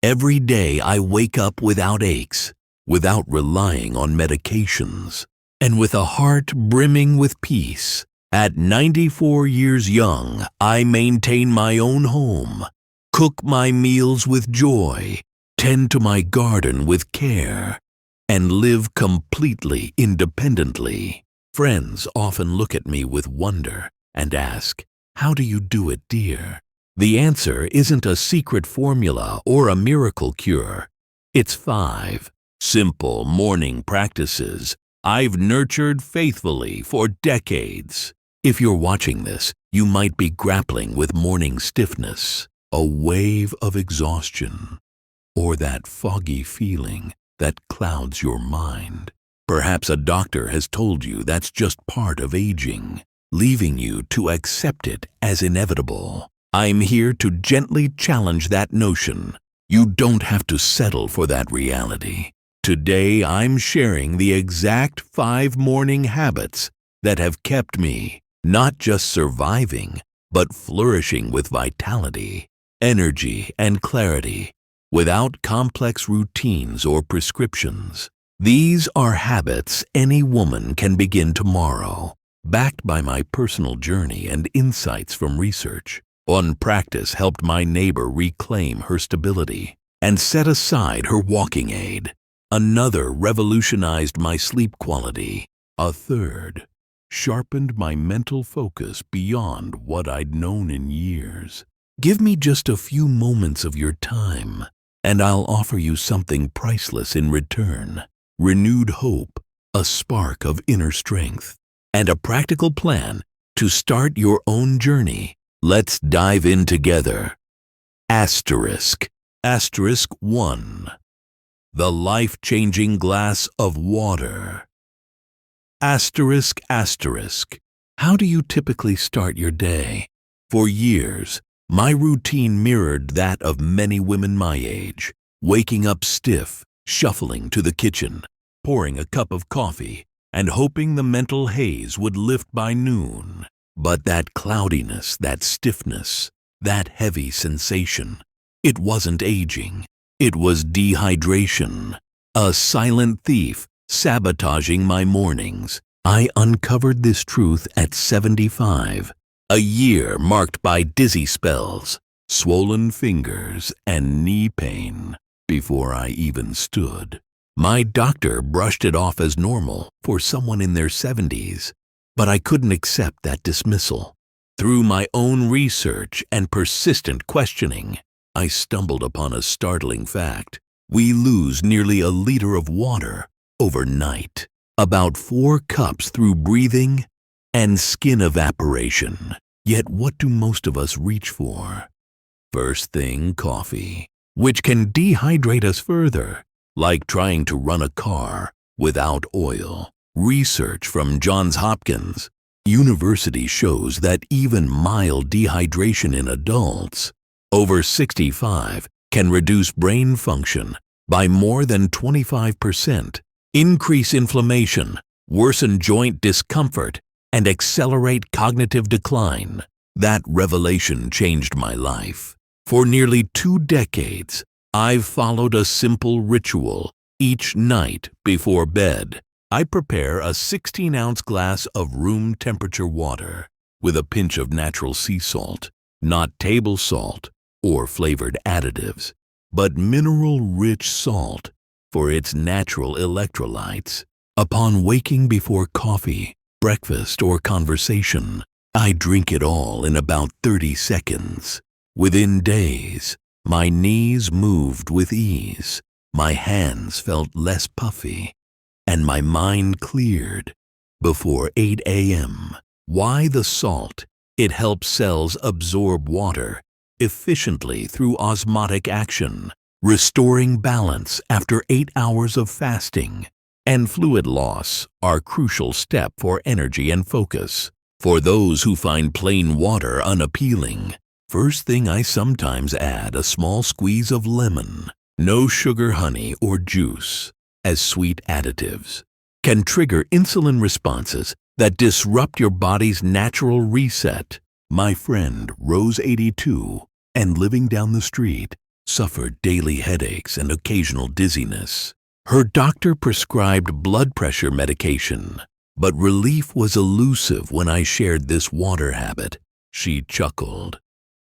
Every day I wake up without aches, without relying on medications, and with a heart brimming with peace. At 94 years young, I maintain my own home, cook my meals with joy, tend to my garden with care, and live completely independently. Friends often look at me with wonder and ask, "How do you do it, dear?" The answer isn't a secret formula or a miracle cure. It's 5 simple morning practices I've nurtured faithfully for decades. If you're watching this, you might be grappling with morning stiffness, a wave of exhaustion, or that foggy feeling that clouds your mind. Perhaps a doctor has told you that's just part of aging, leaving you to accept it as inevitable. I'm here to gently challenge that notion. You don't have to settle for that reality. Today, I'm sharing the exact 5 morning habits that have kept me not just surviving, but flourishing with vitality, energy, and clarity, without complex routines or prescriptions. These are habits any woman can begin tomorrow, backed by my personal journey and insights from research. One practice helped my neighbor reclaim her stability and set aside her walking aid. Another revolutionized my sleep quality. A third sharpened my mental focus beyond what I'd known in years. Give me just a few moments of your time, and I'll offer you something priceless in return. Renewed hope, a spark of inner strength, and a practical plan to start your own journey. Let's dive in together. Asterisk. Asterisk 1. The life-changing glass of water. Asterisk, asterisk. How do you typically start your day? For years, my routine mirrored that of many women my age, waking up stiff, shuffling to the kitchen, pouring a cup of coffee, and hoping the mental haze would lift by noon. But that cloudiness, that stiffness, that heavy sensation, it wasn't aging. It was dehydration, a silent thief sabotaging my mornings. I uncovered this truth at 75, a year marked by dizzy spells, swollen fingers, and knee pain before I even stood. My doctor brushed it off as normal for someone in their 70s, but I couldn't accept that dismissal. Through my own research and persistent questioning, I stumbled upon a startling fact. We lose nearly a liter of water overnight, about 4 cups through breathing and skin evaporation. Yet what do most of us reach for? First thing, coffee, which can dehydrate us further, like trying to run a car without oil. Research from Johns Hopkins University shows that even mild dehydration in adults over 65 can reduce brain function by more than 25%, increase inflammation, worsen joint discomfort, and accelerate cognitive decline. That revelation changed my life. For nearly 2 decades, I've followed a simple ritual. Each night before bed, I prepare a 16-ounce glass of room temperature water with a pinch of natural sea salt, not table salt or flavored additives, but mineral-rich salt for its natural electrolytes. Upon waking before coffee, breakfast, or conversation, I drink it all in about 30 seconds. Within days, my knees moved with ease, my hands felt less puffy, and my mind cleared before 8 a.m. Why the salt? It helps cells absorb water efficiently through osmotic action, restoring balance after 8 hours of fasting. And fluid loss are a crucial step for energy and focus. For those who find plain water unappealing, first thing I sometimes add a small squeeze of lemon. No sugar, honey, or juice, as sweet additives, can trigger insulin responses that disrupt your body's natural reset. My friend, Rose 82, and living down the street, suffered daily headaches and occasional dizziness. Her doctor prescribed blood pressure medication, but relief was elusive when I shared this water habit. She chuckled.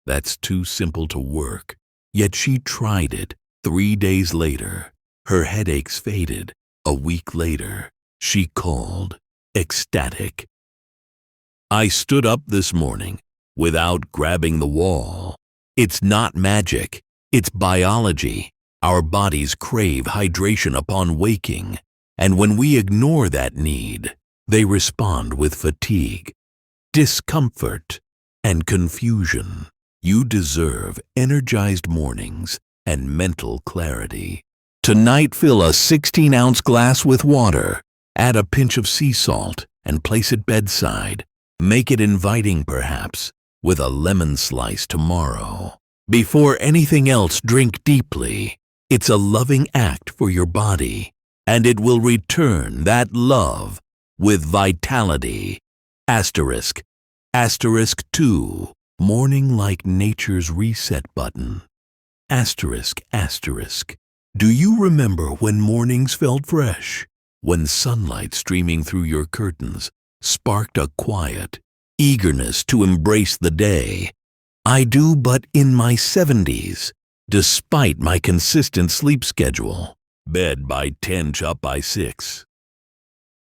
That's too simple to work. Yet she tried it. 3 days later, her headaches faded. A week later, she called, ecstatic. I stood up this morning without grabbing the wall. It's not magic. It's biology. Our bodies crave hydration upon waking, and when we ignore that need, they respond with fatigue, discomfort, and confusion. You deserve energized mornings and mental clarity. Tonight, fill a 16-ounce glass with water. Add a pinch of sea salt and place it bedside. Make it inviting, perhaps, with a lemon slice tomorrow. Before anything else, drink deeply. It's a loving act for your body, and it will return that love with vitality. Asterisk. Asterisk 2. Morning like nature's reset button. Asterisk, asterisk. Do you remember when mornings felt fresh? When sunlight streaming through your curtains sparked a quiet eagerness to embrace the day? I do, but in my 70s, despite my consistent sleep schedule, bed by 10, up by 6,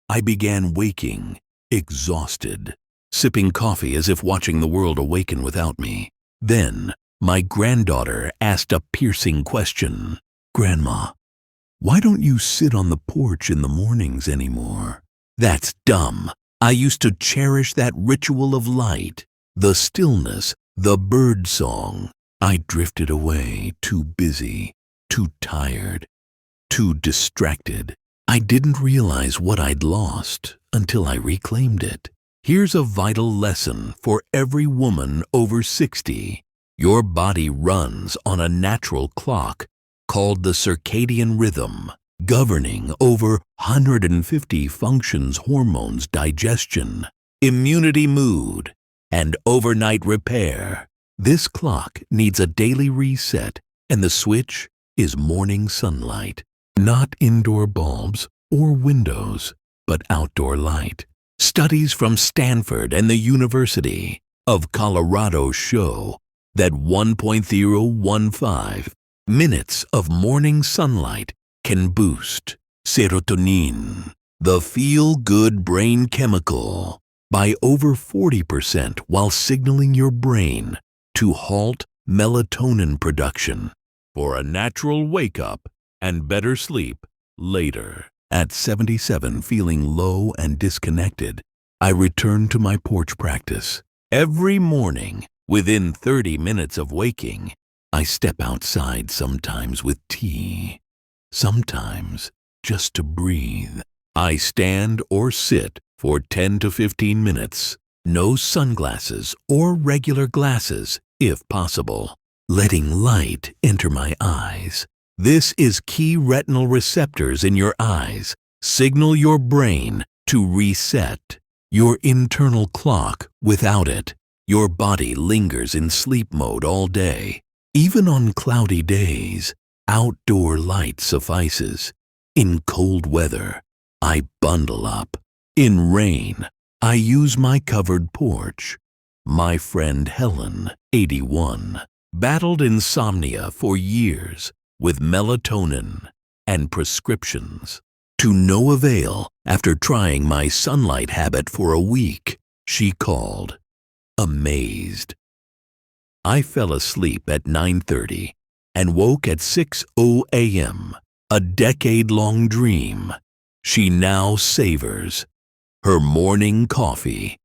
I began waking, exhausted, sipping coffee as if watching the world awaken without me. Then, my granddaughter asked a piercing question. Grandma, why don't you sit on the porch in the mornings anymore? That's dumb. I used to cherish that ritual of light, the stillness, the bird song. I drifted away, too busy, too tired, too distracted. I didn't realize what I'd lost until I reclaimed it. Here's a vital lesson for every woman over 60. Your body runs on a natural clock called the circadian rhythm, governing over 150 functions, hormones, digestion, immunity, mood, and overnight repair. This clock needs a daily reset, and the switch is morning sunlight. Not indoor bulbs or windows, but outdoor light. Studies from Stanford and the University of Colorado show that 1.015 minutes of morning sunlight can boost serotonin, the feel-good brain chemical, by over 40% while signaling your brain to halt melatonin production for a natural wake-up and better sleep later. At 77, feeling low and disconnected, I returned to my porch practice. Every morning, within 30 minutes of waking, I step outside, sometimes with tea, sometimes just to breathe. I stand or sit for 10 to 15 minutes. No sunglasses or regular glasses, if possible. Letting light enter my eyes. This is key retinal receptors in your eyes. Signal your brain to reset your internal clock. Without it, your body lingers in sleep mode all day. Even on cloudy days, outdoor light suffices. In cold weather, I bundle up. In rain, I use my covered porch. My friend Helen, 81, battled insomnia for years with melatonin and prescriptions. To no avail. After trying my sunlight habit for a week, she called, amazed. I fell asleep at 9:30 and woke at 6:00 a.m., a decade-long dream. She now savors her morning coffee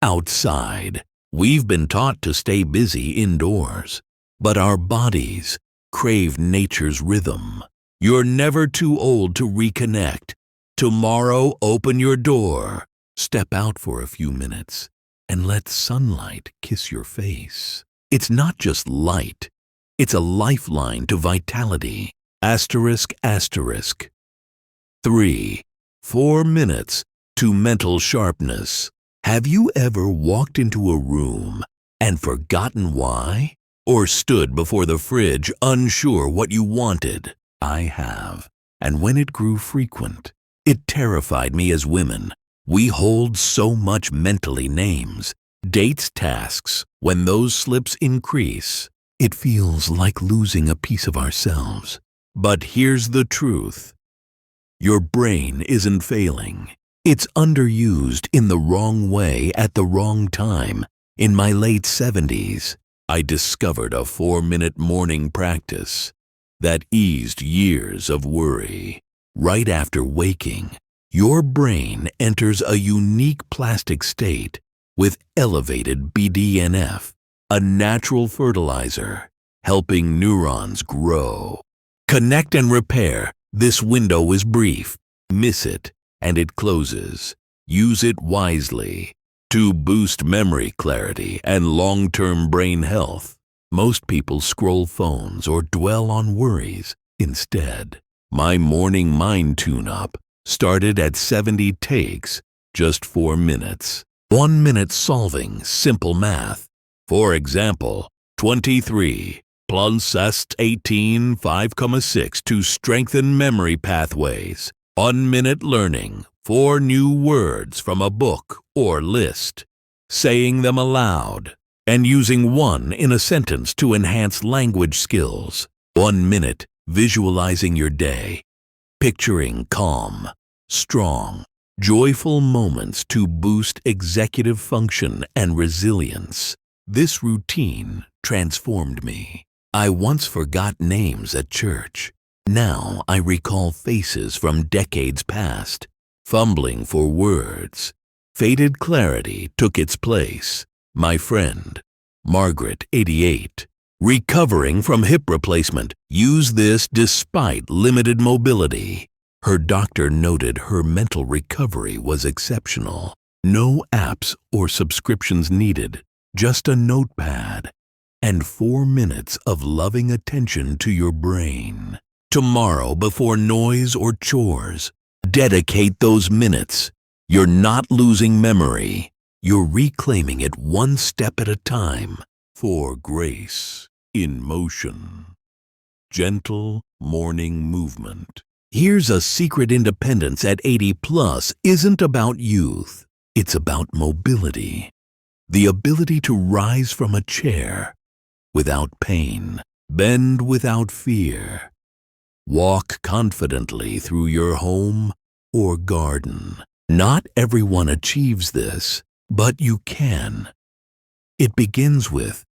outside. We've been taught to stay busy indoors, but our bodies crave nature's rhythm. You're never too old to reconnect. Tomorrow, open your door, step out for a few minutes, and let sunlight kiss your face. It's not just light, it's a lifeline to vitality. Asterisk, asterisk. 3. 4 minutes to mental sharpness. Have you ever walked into a room and forgotten why? Or stood before the fridge unsure what you wanted? I have. And when it grew frequent, it terrified me as women. We hold so much mentally names, dates, tasks. When those slips increase, it feels like losing a piece of ourselves. But here's the truth. Your brain isn't failing. It's underused in the wrong way at the wrong time. In my late 70s, I discovered a 4-minute morning practice that eased years of worry. Right after waking, your brain enters a unique plastic state with elevated BDNF, a natural fertilizer, helping neurons grow. Connect and repair. This window is brief. Miss it, and it closes. Use it wisely to boost memory clarity and long-term brain health. Most people scroll phones or dwell on worries instead. My morning mind tune-up started at 70 takes, just 4 minutes. 1 minute solving simple math. For example, 23 plus 18, 5,6 to strengthen memory pathways. 1 minute learning 4 new words from a book or list. Saying them aloud and using one in a sentence to enhance language skills. 1 minute visualizing your day. Picturing calm, strong, joyful moments to boost executive function and resilience. This routine transformed me. I once forgot names at church. Now I recall faces from decades past, fumbling for words. Faded clarity took its place. My friend, Margaret, 88, recovering from hip replacement, used this despite limited mobility. Her doctor noted her mental recovery was exceptional. No apps or subscriptions needed, just a notepad and 4 minutes of loving attention to your brain. Tomorrow, before noise or chores, dedicate those minutes. You're not losing memory. You're reclaiming it one step at a time. For grace in motion. Gentle morning movement. Here's a secret: independence at 80 plus isn't about youth. It's about mobility. The ability to rise from a chair without pain, bend without fear, walk confidently through your home or garden. Not everyone achieves this, but you can. It begins with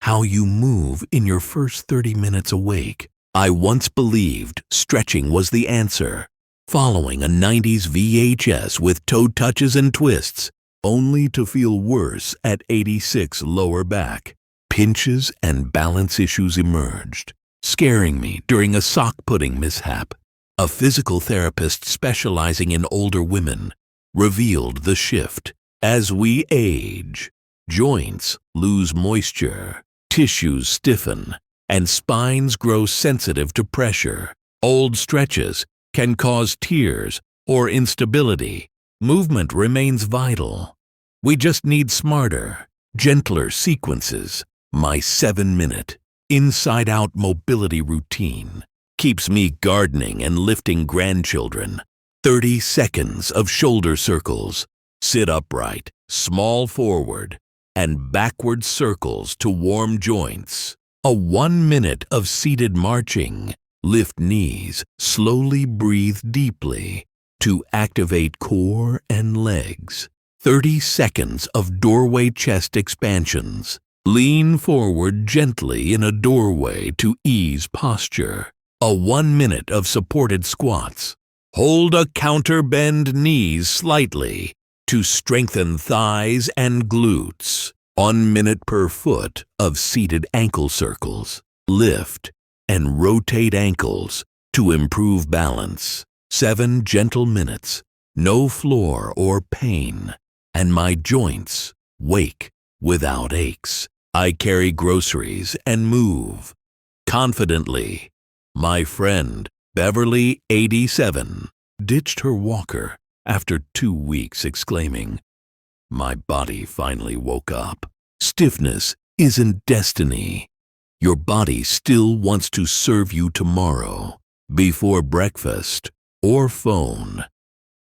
how you move in your first 30 minutes awake. I once believed stretching was the answer, following a 90s VHS with toe touches and twists, only to feel worse at 86 lower back. Pinches and balance issues emerged, scaring me during a sock pudding mishap. A physical therapist specializing in older women revealed the shift. As we age, joints lose moisture, tissues stiffen, and spines grow sensitive to pressure. Old stretches can cause tears or instability. Movement remains vital. We just need smarter, gentler sequences. My 7-minute, inside-out mobility routine keeps me gardening and lifting grandchildren. 30 seconds of shoulder circles. Sit upright, small forward, and backward circles to warm joints. A 1 minute of seated marching. Lift knees, slowly breathe deeply to activate core and legs. 30 seconds of doorway chest expansions. Lean forward gently in a doorway to ease posture. A 1 minute of supported squats. Hold a counter, bend knees slightly to strengthen thighs and glutes. 1 minute per foot of seated ankle circles. Lift and rotate ankles to improve balance. 7 gentle minutes, no floor or pain, and my joints wake without aches. I carry groceries and move confidently. My friend, Beverly, 87, ditched her walker after 2 weeks, exclaiming, "My body finally woke up." Stiffness isn't destiny. Your body still wants to serve you tomorrow, before breakfast or phone.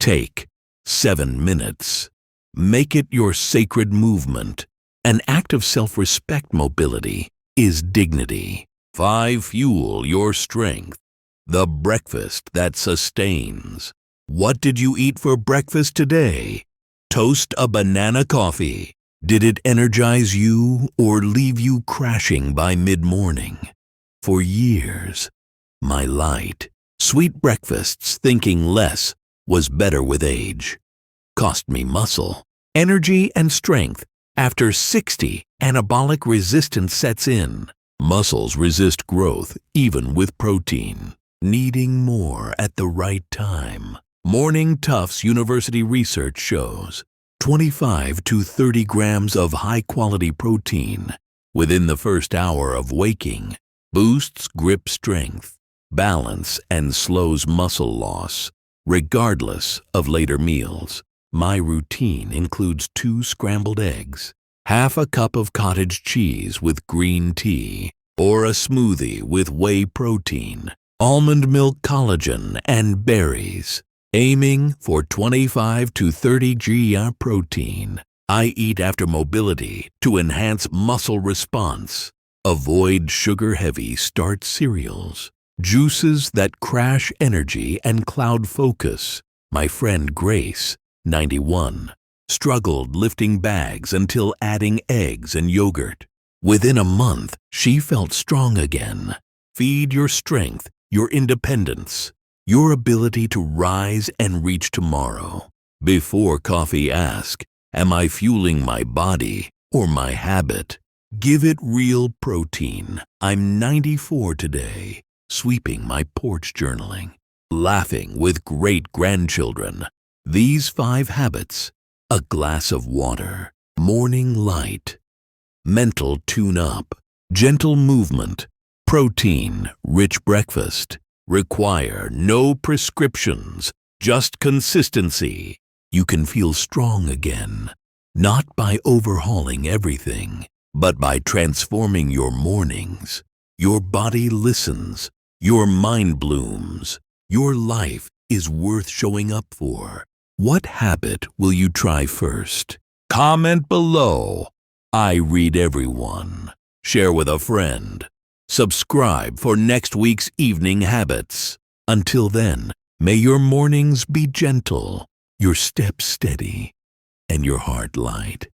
Take 7 minutes. Make it your sacred movement. An act of self-respect. Mobility is dignity. 5. Fuel your strength. The breakfast that sustains. What did you eat for breakfast today? Toast a banana coffee. Did it energize you or leave you crashing by mid-morning? For years, my light, sweet breakfasts thinking less was better with age. Cost me muscle, energy, and strength. After 60, anabolic resistance sets in. Muscles resist growth even with protein, needing more at the right time. Morning Tufts University research shows 25 to 30 grams of high-quality protein within the first hour of waking boosts grip strength, balance, and slows muscle loss, regardless of later meals. My routine includes 2 scrambled eggs, half a cup of cottage cheese with green tea, or a smoothie with whey protein, almond milk collagen, and berries. Aiming for 25 to 30 g protein. I eat after mobility to enhance muscle response. Avoid sugar-heavy start cereals, juices that crash energy and cloud focus. My friend Grace, 91, struggled lifting bags until adding eggs and yogurt. Within a month, she felt strong again. Feed your strength, your independence, your ability to rise and reach tomorrow. Before coffee, ask, am I fueling my body or my habit? Give it real protein. I'm 94 today, sweeping my porch journaling, laughing with great-grandchildren. These 5 habits: a glass of water, morning light, mental tune-up, gentle movement, protein, rich breakfast, require no prescriptions, just consistency. You can feel strong again, not by overhauling everything, but by transforming your mornings. Your body listens, your mind blooms, your life is worth showing up for. What habit will you try first? Comment below. I read everyone. Share with a friend. Subscribe for next week's evening habits. Until then, may your mornings be gentle, your steps steady, and your heart light.